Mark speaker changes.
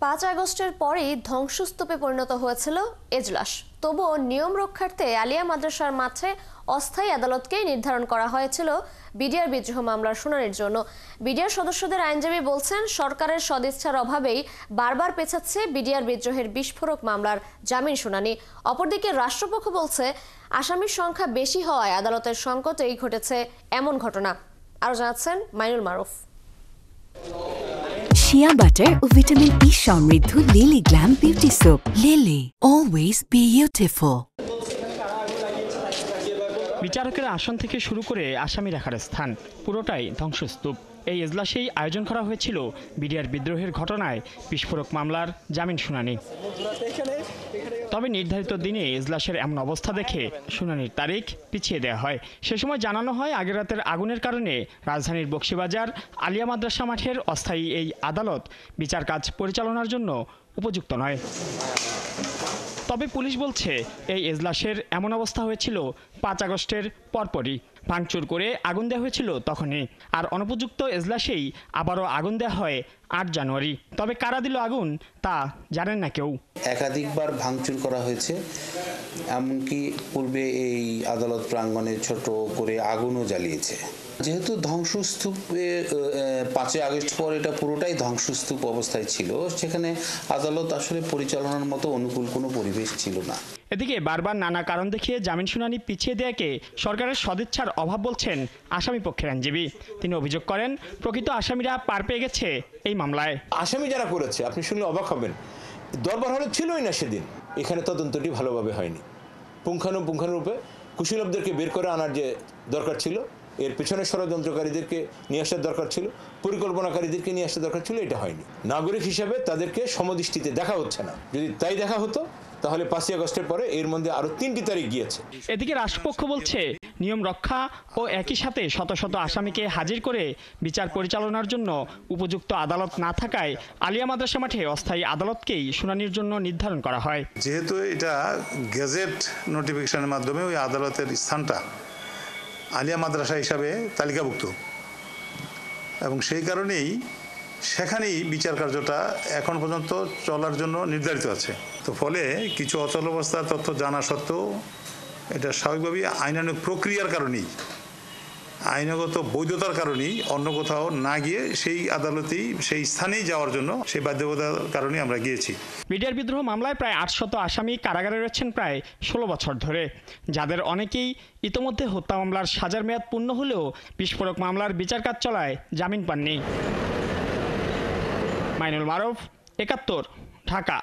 Speaker 1: 5 আগস্টের পরেই ধ্বংসস্তূপে পরিণত হয়েছিল এজলাস। তবুও নিয়ম রক্ষার্থে আলিয়া মাদ্রাসার মাঠে অস্থায়ী আদালতকেই নির্ধারণ করা হয়েছিল বিডিআর বিদ্রোহ মামলার শুনানির জন্য। বিডিআর সদস্যদের আইনজীবী বলছেন, সরকারের সদিচ্ছার অভাবেই বারবার পেছাচ্ছে বিডিআর বিদ্রোহের বিস্ফোরক মামলার জামিন শুনানি। অপরদিকে রাষ্ট্রপক্ষ বলছে, আসামির সংখ্যা বেশি হওয়ায় আদালতের সংকটেই ঘটেছে এমন ঘটনা। আরও জানাচ্ছেন মাইনুল মারুফ।
Speaker 2: শিয়া বাটার ও ভিটামিন ই সমৃদ্ধ lily glam beauty soap. Lily, always beautiful.
Speaker 3: বিচারকের আসন থেকে শুরু করে আসামি রাখার স্থান পুরোটাই ধ্বংসস্তূপ। এই এজলাসেই আয়োজন করা হয়েছিল বিডিআর বিদ্রোহের ঘটনায় বিস্ফোরক মামলার জামিন শুনানি। তবে নির্ধারিত দিনে এজলাসের এমন অবস্থা দেখে শুনানির তারিখ পিছিয়ে দেওয়া হয়। সে সময় জানানো হয়, আগের রাতের আগুনের কারণে রাজধানীর বকশীবাজার আলিয়া মাদ্রাসা মাঠের অস্থায়ী এই আদালত বিচার কাজ পরিচালনার জন্য উপযুক্ত নয়। তবে পুলিশ বলছে, এই এজলাসের এমন অবস্থা হয়েছিল 5 আগস্টের পরপরই। ভাঙচুর করে আগুন দেওয়া হয়েছিল তখনই। আর অনুপযুক্ত এজলাসেই আবারও আগুন দেওয়া হয় 8 জানুয়ারি। তবে কারা দিল আগুন তা জানেন না কেউ।
Speaker 4: একাধিকবার ভাঙচুর করা হয়েছে, এমনকি পূর্বে এই আদালত প্রাঙ্গণে ছোট করে আগুনও জ্বালিয়েছে। যেহেতু ধ্বংসস্তূপে 5 আগস্ট পর এটা পুরোটাই ধ্বংসস্তূপ অবস্থায় ছিল, সেখানে আদালত আসলে পরিচালনার মতো অনুকূল কোনো পরিবেশ ছিল না।
Speaker 3: এদিকে বারবার নানা কারণ দেখিয়ে জামিন শুনানি পিছিয়ে দেয়াকে সরকারের সদিচ্ছার অভাব বলছেন আসামি পক্ষের আইনজীবী। তিনি অভিযোগ করেন, প্রকৃত আসামিরা পার পেয়ে গেছে এই মামলায়।
Speaker 5: আসামি যারা করেছে, আপনি শুনলে অবাক হবেন, দরবার হলে ছিলই না সেদিন। এখানে তদন্তটি ভালোভাবে হয়নি। পুঙ্খানুপুঙ্খানুরূপে কুশীলবদেরকে বের করে আনার যে দরকার ছিল, এর পেছনে ষড়যন্ত্রকারীদেরকে নিয়ে আসার দরকার ছিল, পরিকল্পনাকারীদেরকে নিয়ে আসার দরকার ছিল, এটা হয়নি। নাগরিক হিসাবে তাদেরকে সমদৃষ্টিতে দেখা হচ্ছে না। যদি তাই দেখা হতো তাহলে 5 আগস্টের পরে এর মধ্যে আরো 3টি তারিখ গিয়েছে।
Speaker 3: এদিকে রাষ্ট্রপক্ষ বলছে, নিয়ম রক্ষা ও একই সাথে শত শত আসামিকে হাজির করে বিচার পরিচালনার জন্য উপযুক্ত আদালত না থাকায় আলিয়া মাদ্রাসা মাঠে অস্থায়ী আদালতকেই শুনানির জন্য নির্ধারণ করা হয়।
Speaker 6: যেহেতু এটা গেজেট নোটিফিকেশনের মাধ্যমে ওই আদালতের স্থানটা আলিয়া মাদ্রাসা হিসাবে তালিকাভুক্ত, এবং সেই কারণেই সেখানেই বিচার কার্যটা এখন পর্যন্ত চলার জন্য নির্ধারিত আছে। তো ফলে কিছু অচল অবস্থার তথ্য জানা সত্ত্বেও এটা স্বাভাবিকভাবেই আইনানুগ প্রক্রিয়ার কারণেই, আইনগত বৈধতার কারণেই অন্য কোথাও না গিয়ে সেই আদালতেই সেই স্থানেই যাওয়ার জন্য সেই বাধ্যবাধকতার কারণেই আমরা গিয়েছি।
Speaker 3: বিডিআর বিদ্রোহ মামলায় প্রায় 800 আসামি কারাগারে রয়েছেন প্রায় 16 বছর ধরে, যাদের অনেকেই ইতোমধ্যে হত্যা মামলার সাজার মেয়াদ পূর্ণ হলেও বিস্ফোরক মামলার বিচার কাজ চলায় জামিন পাননি। মাইনুল মারুফ, 71, ঢাকা।